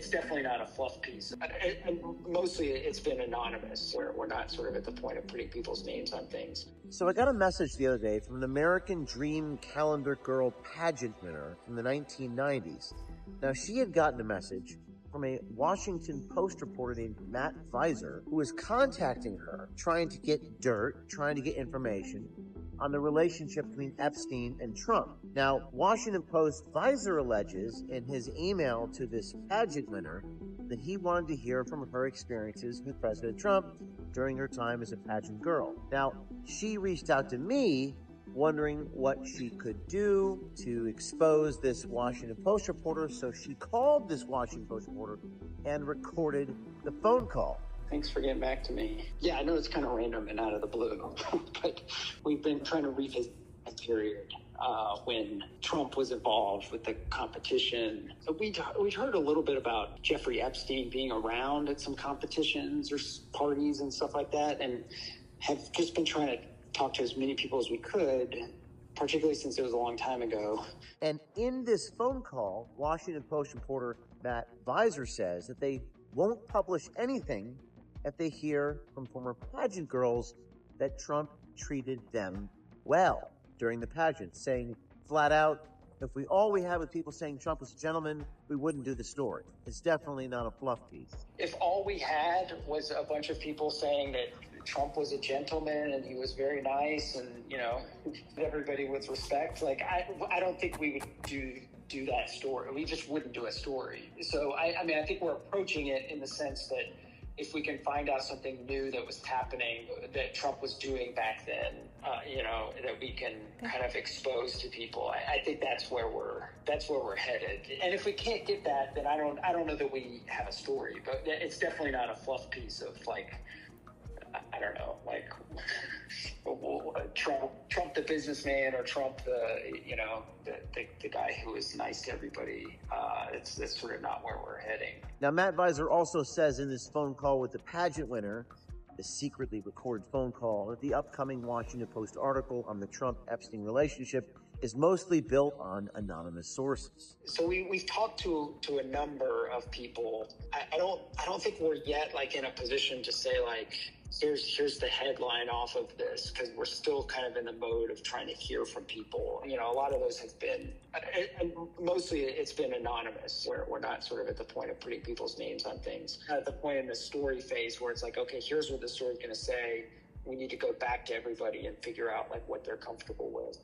It's definitely not a fluff piece. And mostly it's been anonymous, where we're not sort of at the point of putting people's names on things. So I got a message the other day from an American Dream Calendar Girl pageant winner from the 1990s. Now, she had gotten a message from a Washington Post reporter named Matt Visor, who was contacting her, trying to get dirt, trying to get information on the relationship between Epstein and Trump. Now, Washington Post Visor alleges in his email to this pageant winner that he wanted to hear from her experiences with President Trump during her time as a pageant girl. Now, she reached out to me wondering what she could do to expose this Washington Post reporter, so she called this Washington Post reporter and recorded the phone call. Thanks for getting back to me. Yeah, I know it's kind of random and out of the blue, but we've been trying to revisit a period when Trump was involved with the competition. So we'd heard a little bit about Jeffrey Epstein being around at some competitions or parties and stuff like that, and have just been trying to talk to as many people as we could, particularly since it was a long time ago. And in this phone call, Washington Post reporter Matt Visor says that they won't publish anything if they hear from former pageant girls that Trump treated them well during the pageant, saying flat out, if all we had was people saying Trump was a gentleman, we wouldn't do the story. It's definitely not a fluff piece. If all we had was a bunch of people saying that Trump was a gentleman and he was very nice and, everybody with respect, like, I don't think we would do that story. We just wouldn't do a story. So, I think we're approaching it in the sense that if we can find out something new that was happening, that Trump was doing back then, that we can kind of expose to people. I think that's where we're headed. And if we can't get that, then I don't know that we have a story. But it's definitely not a fluff piece of, like, I don't know, like Trump the businessman, or Trump the guy who is nice to everybody. That's sort of not where we're heading. Now, Matt Visor also says in this phone call with the pageant winner, the secretly recorded phone call, that the upcoming Washington Post article on the Trump-Epstein relationship is mostly built on anonymous sources. So we've talked to a number of people. I don't think we're yet, like, in a position to say, like, here's the headline off of this, because we're still kind of in the mode of trying to hear from people. A lot of those have been, and mostly it's been anonymous, where we're not sort of at the point of putting people's names on things. At the point in the story phase where it's like, okay, here's what the story's going to say. We need to go back to everybody and figure out, like, what they're comfortable with.